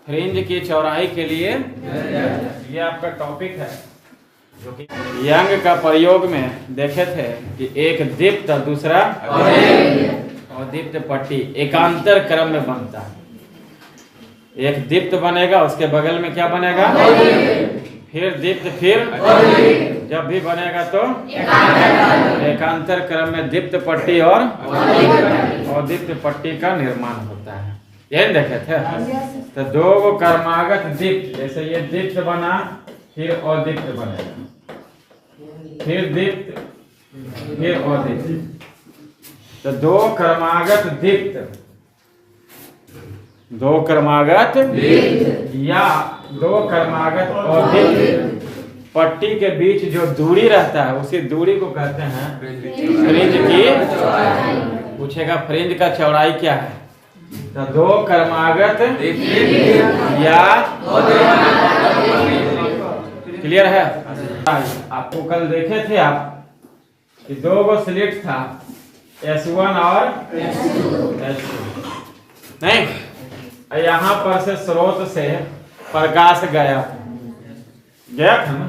Fringe की चौड़ाई के लिए ये आपका टॉपिक है, जो कि यंग का प्रयोग में देखे थे कि एक दीप्त और दूसरा अदीप्त पट्टी एकांतर क्रम में बनता है। एक दीप्त बनेगा, उसके बगल में क्या बनेगा, फिर दीप्त, फिर जब भी बनेगा तो एकांतर क्रम में दीप्त पट्टी और अदीप्त पट्टी का निर्माण होता है। यही देखे थे। तो दो वो कर्मागत दीप्त, जैसे ये दीप्त बना, फिर अदीप्त बनेगा, फिर दीप्त, फिर अदीप्त। तो दो क्रमागत दीप्त, दो क्रमागत या दो क्रमागत अदीप्त पट्टी के बीच जो दूरी रहता है उसी दूरी को कहते हैं फ्रिंज की। पूछेगा फ्रिंज का चौड़ाई क्या है, तो दो क्रमागत या क्लियर है। आपको कल देखे थे आप कि दो गो स्लिट था, S1 और S2, नहीं, यहाँ पर से स्रोत से प्रकाश गया था ना,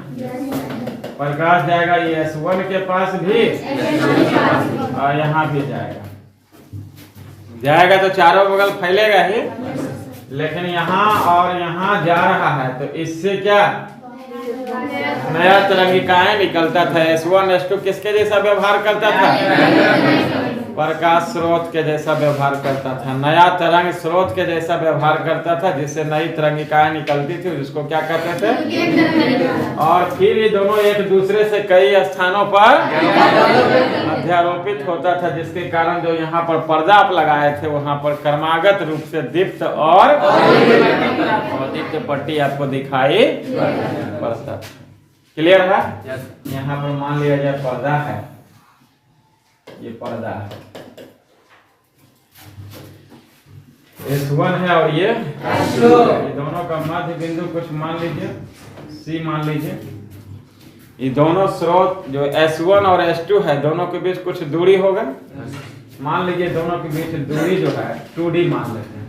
प्रकाश जाएगा ये S1 के पास भी और यहाँ भी जाएगा तो चारों बगल फैलेगा ही, लेकिन यहाँ और यहाँ जा रहा है तो इससे क्या नया तरंगिकाएं निकलता था। S1 S2 किसके जैसा व्यवहार करता था, प्रकाश स्रोत के जैसा व्यवहार करता था, नया तरंग स्रोत के जैसा व्यवहार करता था, जिससे नई तरंगिकाएं निकलती थी, जिसको क्या कहते थे। और फिर ये दोनों एक दूसरे से कई स्थानों पर अध्यारोपित होता था, जिसके कारण जो यहाँ पर पर्दा आप लगाए थे वहां पर क्रमागत रूप से दीप्त और अदीप्त पट्टी आपको दिखाई पड़ता। क्लियर है। यहाँ पर मान लिया जाए पर्दा है, ये पर्दा है, S1 है और ये दोनों का मध्य बिंदु कुछ मान लीजिए C मान लीजिए। ये दोनों स्रोत जो S1 और S2 है, दोनों के बीच कुछ दूरी होगा, मान लीजिए दोनों के बीच दूरी जो है 2D मान लेते हैं।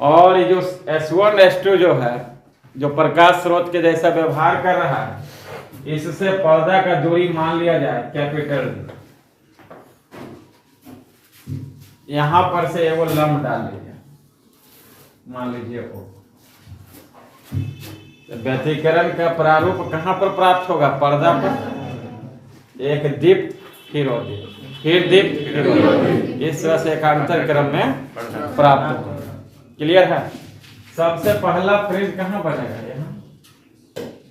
और ये जो S1 S2 जो है, जो प्रकाश स्रोत के जैसा व्यवहार कर रहा है, इससे पर्दा का दूरी मान लिया जाए कैपिटल D। यहां पर से वो लंब डाल लीजिए, मान लीजिए O। तो व्यतिकरण का प्रारूप कहां पर प्राप्त होगा, पर्दा पर। एक दीप्त, फिर अदीप्त, फिर दीप्त, फिर अदीप्त, इस तरह से एकांतर क्रम में प्राप्त होगा। क्लियर है। सबसे पहला फ्रिंज कहां बनेगा, यहाँ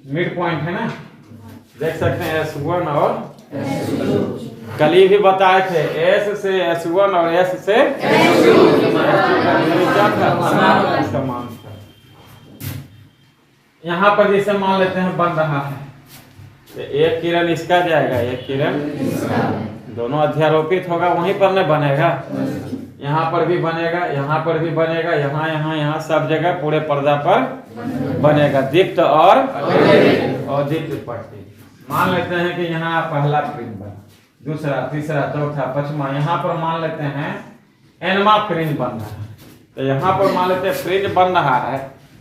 मिड पॉइंट है ना, देख सकते हैं S1 और S2। कल ही भी बताए थे S से S1 और S से समान था। यहाँ पर जैसे मान लेते हैं बन रहा है, तो एक किरण इसका जाएगा, एक किरण, दोनों अध्यारोपित होगा, वहीं पर न बनेगा, यहाँ पर भी बनेगा, यहाँ पर भी बनेगा, यहाँ सब जगह पूरे पर्दा पर बनेगा दीप्त और अदीप्त पट्टी। मान लेते हैं कि यहाँ पहला फ्रिंज बना, दूसरा, तीसरा, चौथा, पांचवा, यहाँ पर मान लेते हैं nवां फ्रिंज बन रहा है। तो यहाँ पर मान लेते हैं फ्रिंज बन रहा है,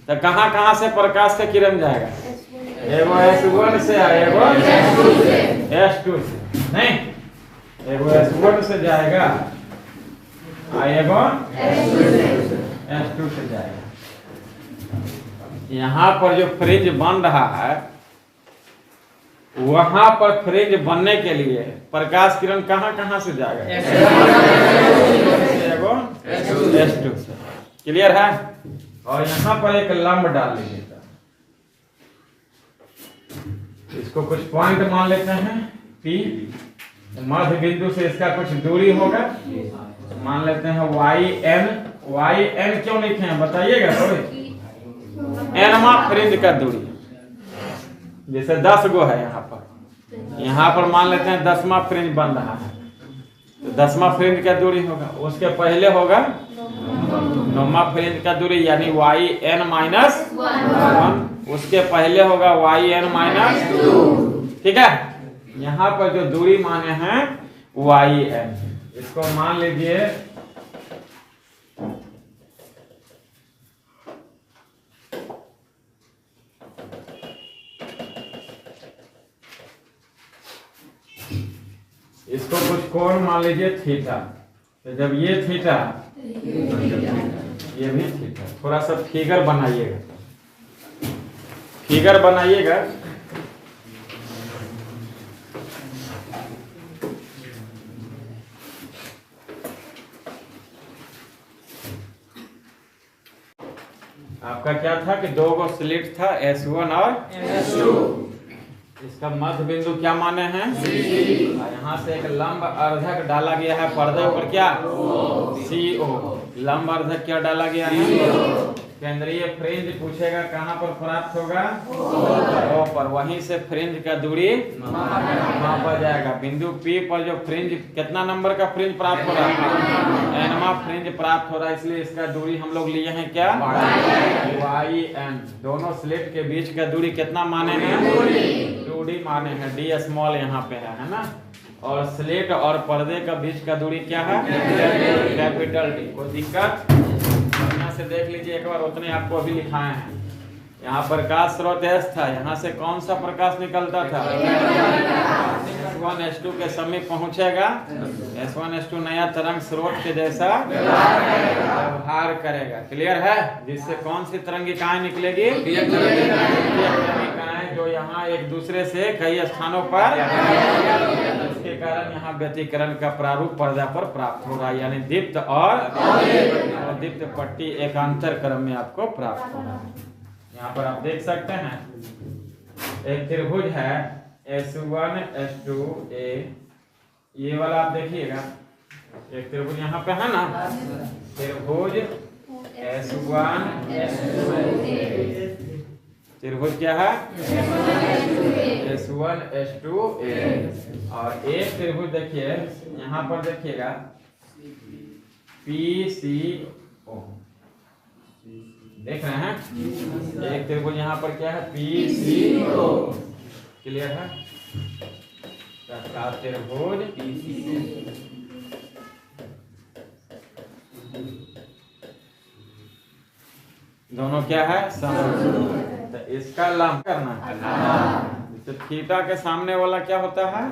तो कहाँ से प्रकाश का किरण जाएगा, एगो S1 से, एगो S2 से, नहीं, एगो S1 से जाएगा, एगो S2 से जाएगा। यहाँ पर जो फ्रिंज बन रहा है, वहां पर फ्रिंज बनने के लिए प्रकाश किरण कहां से जाएगा, एगो S2 से। क्लियर है। और यहाँ पर एक लंब डाल लीजिएगा, इसको कुछ पॉइंट मान लेते हैं P, मध्य बिंदु से इसका कुछ दूरी होगा, मान लेते हैं YN क्यों लिखे हैं बताइएगा थोड़ी। nवां फ्रिंज का दूरी जैसे 10 गो है, यहाँ पर मान लेते हैं 10वां फ्रिंज बन रहा है, तो 10वां फ्रिंज का दूरी होगा, उसके पहले होगा 9वां फ्रिंज का दूरी यानी YN-1, उसके पहले होगा YN-2। ठीक है। यहाँ पर जो दूरी माने हैं YN, इसको मान लीजिए कोण मान लीजिए थीटा, तो जब ये थीटा ये भी थीटा, थोड़ा सा फिगर बनाइएगा, फिगर बनाइएगा। आपका क्या था कि दो गो स्लिट था S1 और S2, इसका मध्य बिंदु क्या माने हैं और यहाँ से एक लंब अर्धक डाला गया है पर्दे पर, क्या CO, लंब अर्धक क्या डाला गया है, केंद्रीय फ्रिंज पूछेगा कहाँ पर प्राप्त होगा, O पर, वहीं से फ्रिंज का दूरी मापा जाएगा। बिंदु P पर जो फ्रिंज, कितना नंबर का फ्रिंज प्राप्त हो रहा है, Nवां फ्रिंज प्राप्त हो रहा है, इसलिए इसका दूरी हम लोग लिए हैं क्या, YN। दोनों स्लिट के बीच का दूरी कितना माने हैं, 2D माने हैं, D स्मॉल यहाँ पे है ना। और स्लिट और पर्दे का बीच का दूरी क्या है, कैपिटल D। कोई दिक्कत, बढ़िया से देख लीजिए एक बार, उतने आपको अभी लिखाए हैं। यहाँ प्रकाश स्रोत S था, यहाँ से कौन सा प्रकाश निकलता था, S1 S2 के समीप पहुंचेगा, S1 S2 नया तरंग स्रोत के जैसा व्यवहार करेगा। क्लियर है, जिससे कौन सी तरंगिकाएं निकलेगी, तरंगिकाएं जो यहाँ एक दूसरे से कई स्थानों पर, इसके कारण यहाँ व्यतिकरण का प्रारूप पर्दा पर प्राप्त होगा, यानी दीप्त और दीप्त पट्टी एकांतर क्रम में आपको प्राप्त होगा। यहाँ पर आप देख सकते हैं एक त्रिभुज है S1 S2 A, ये वाला आप देखिएगा, एक त्रिभुज यहाँ पे है ना, त्रिभुज S1 S2 A, त्रिभुज क्या है, S1 S2 A। और एक त्रिभुज देखिए यहाँ पर देखिएगा PCO, देख रहे हैं, एक त्रिभुज यहाँ पर क्या है, PCO। क्लियर है, त्रिभुज PCO, दोनों क्या है, समरूप। तो इसका लंब करना है, तो थीटा के सामने वाला क्या होता है,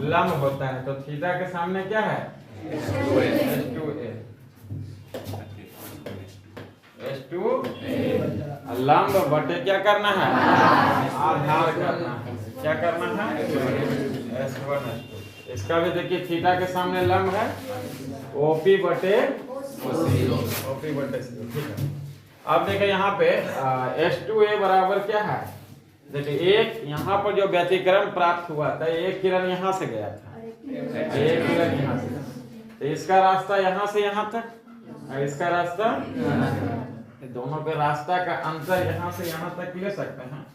लंब होता है। तो थीटा के सामने क्या है, S2A, लंब बटे क्या करना है, आधार करना है, क्या करना है, S1 S2। इसका भी देखिए थीटा के सामने लंब है, OP बटे CO, ठीक है। अब देखिए यहाँ पे S2A बराबर क्या है, देखिए एक यहाँ पर जो व्यतिकरण प्राप्त हुआ था, एक किरण यहाँ से गया था, एक किरण यहाँ से, तो इसका रास्ता यहाँ से यहाँ तक, इसका रास्ता, दोनों के रास्ता का अंतर यहाँ से यहाँ तक ले सकते हैं,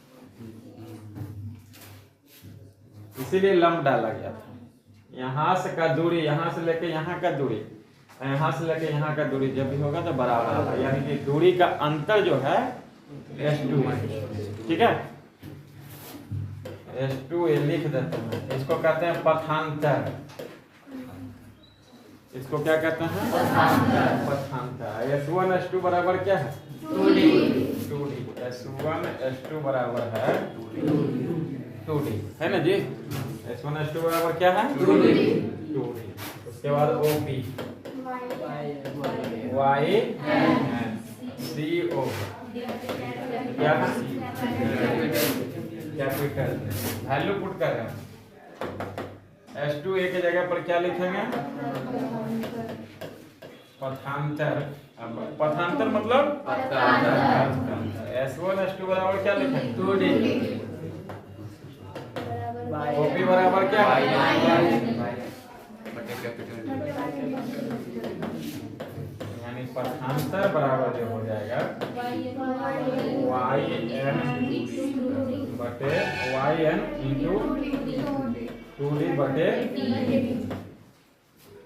इसीलिए लंब डाला गया था। यहाँ से का दूरी, यहाँ से लेके यहाँ का दूरी, यहाँ से लेके यहाँ का दूरी जब भी होगा तो बराबर होगा, यानी कि दूरी का अंतर जो है S2, ठीक है। S2A लिख देते हैं, इसको कहते हैं पथांतर, इसको क्या कहते हैं, पथांतर। S1 S2 बराबर क्या है, 2D, S1 S2 बराबर है 2D, है ना जी। S1 S2 बराबर क्या है, 2D। उसके बाद OP YCO क्या है, कैपिटल, वैल्यू पुट कर रहे हैं। S2A की जगह पर क्या लिखेंगे, पथांतर। पथांतर मतलब S1 S2 बराबर क्या लिखेंगे, 2D। OP बराबर क्या है, यानी पथांतर बराबर जो हो जाएगा YN इंटू 2D बटे,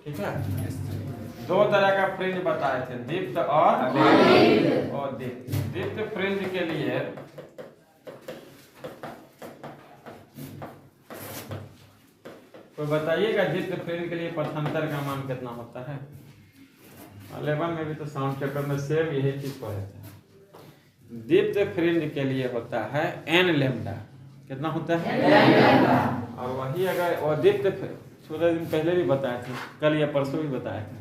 ठीक है। दो तरह का फ्रिंज बताए थे, दीप्त और दीप्त। दीप्त फ्रिंज के लिए तो बताइएगा, दीप्त फ्रिंज के लिए पथांतर का मान कितना होता है। 11 में भी तो साउंड चैप्टर में सेम यही चीज पढ़े थे। दीप्त फ्रिंज के लिए होता है n लैम्डा, कितना होता है, और वही अगर दीप्त थोड़े दिन पहले भी बताए थे, कल या परसों भी बताए थे।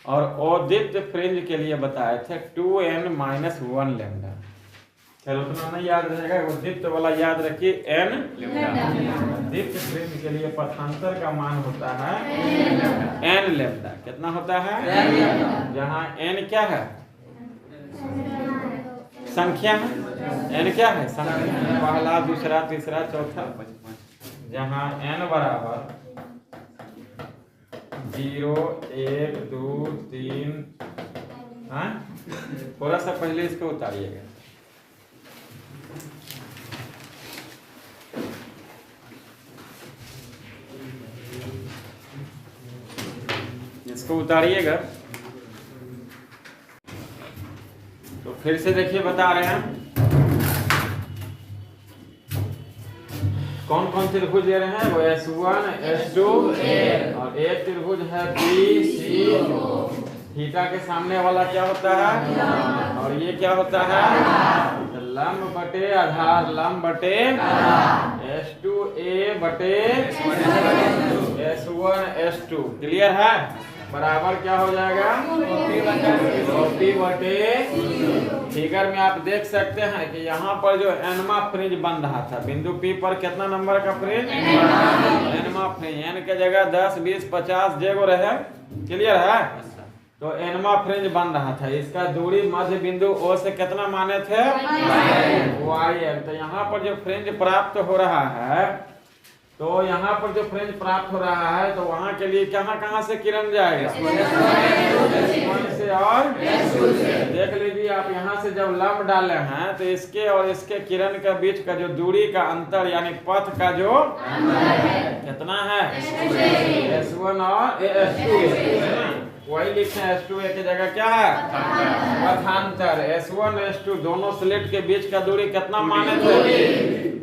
और अदीप्त फ्रिंज के लिए बताए थे 2n-1 लैम्डा। चलो उतना नहीं याद रहेगा, वो दीप्त वाला याद रखिए n लैम्डा। दीप्त फ्रिंज के लिए पथांतर का मान होता है n लैम्डा। कितना होता है? जहाँ n क्या है? संख्या है। n क्या है? संख्या, पहला, दूसरा, तीसरा, चौथा। जहाँ n बराबर 0, 1, 2, 3। हाँ, थोड़ा सा पहले इसको उतारिएगा। इसको उतारिएगा तो फिर से देखिए बता रहे हैं कौन कौन त्रिभुज ले रहे हैं। वो S1, S2 और एक त्रिभुज है BC। थीटा के सामने वाला क्या होता है? और ये क्या होता है? लंब बटे आधार, लंब बटे S2A बटे S1 S2। क्लियर है? बराबर क्या हो जाएगा? OP बटे। फिगर में आप देख सकते हैं कि यहाँ पर जो एनमा फ्रिंज बन रहा था, बिंदु P पर कितना नंबर का फ्रिंज? Enma fringe. n के जगह 10, 20, 50 जेगो रहे। क्लियर है? तो एनमा फ्रिंज बन रहा था। इसका दूरी मध्य बिंदु O से कितना माने थे? y। तो यहाँ पर जो फ्रिंज प्राप्त हो रहा है, तो यहाँ पर जो फ्रिंज प्राप्त हो रहा है, तो वहाँ के लिए कहाँ से किरण जाएगा? S1 से। और देख लीजिए आप, यहाँ से जब लंब डाले हैं तो इसके और इसके किरण के बीच का जो दूरी का अंतर यानी पथ का जो कितना है? S1 और S2। वही लिखे हैं, S2A की जगह क्या है? पथांतर। S1 S2 दोनों स्लेट के बीच का दूरी कितना माने थे?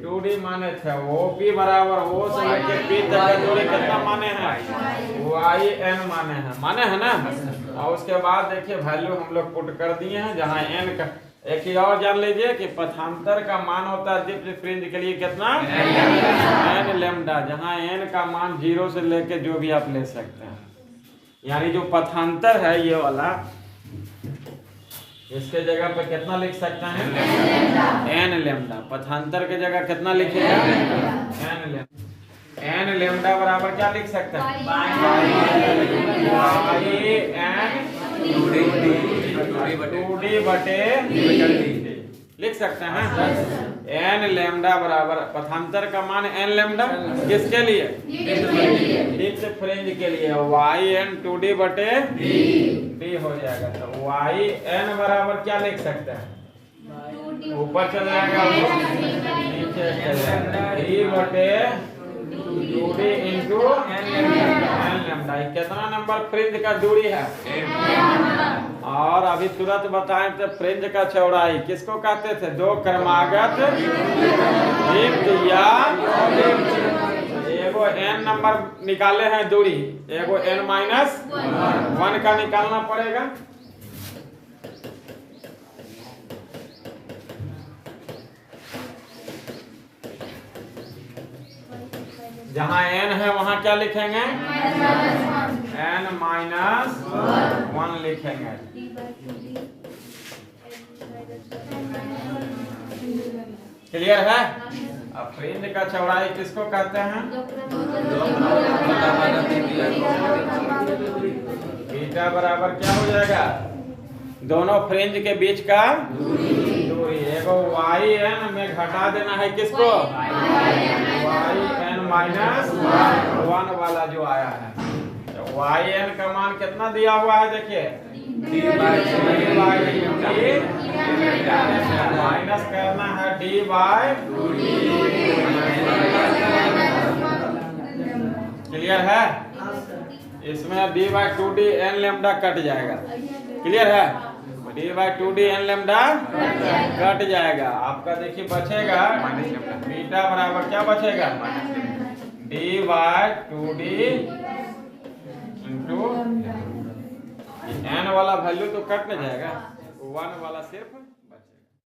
2D माने थे। OP बराबर O से लेके P तक का दूरी कितना माने हैं? YN माने हैं ना। और उसके बाद देखिए वैल्यू हम लोग पुट कर दिए हैं। जहाँ n का एक ही और जान लीजिए कि पथांतर का मान होता है दीप्त फ्रिंज के लिए कितना? n lambda. जहाँ n का मान 0 से लेके जो भी आप ले सकते हैं, यानी जो पथांतर है ये वाला, इसके जगह पे कितना लिख सकते हैं? n lambda. पथांतर के जगह कितना लिखेगा? n lambda. n लैम्डा बराबर क्या लिख सकते हैं? y/2d बटे लिख सकते हैं। n लैम्डा बराबर पथांतर का मान n लैम्डा किसके लिए? दीप्त फ्रिंज के लिए। yn 2d बटे d हो जाएगा। तो yn बराबर क्या लिख सकते हैं? ऊपर चल जाएगा, नीचे चल जाएगा। d बटे 2d इंटू n लैम्डा। कितना नंबर फ्रिंज का दूरी है? और अभी तुरंत बताएं तो फ्रिंज का चौड़ाई किसको कहते थे? दो क्रमागत दीप्त या एगो n नंबर निकाले हैं दूरी, एगो n-1 का निकालना पड़ेगा। जहाँ n है वहाँ क्या लिखेंगे? n-1 लिखेंगे। क्लियर है? अब फ्रिंज का चौड़ाई किसको कहते हैं? बीटा बराबर क्या हो जाएगा? दोनों फ्रिंज के बीच का दूरी। एगो yn में घटा देना है किसको? yn-1 वाला जो आया है। तो yn का मान कितना दिया हुआ है? देखिए माइनस करना है d/2d। क्लियर है? इसमें d/2d n लैम्डा कट जाएगा। क्लियर है? d/2d n लैम्डा कट जाएगा। आपका देखिए बचेगा बीटा बराबर क्या बचेगा? d/2d इंटू n वाला वैल्यू तो कट नहीं जाएगा, 1 वाला सिर्फ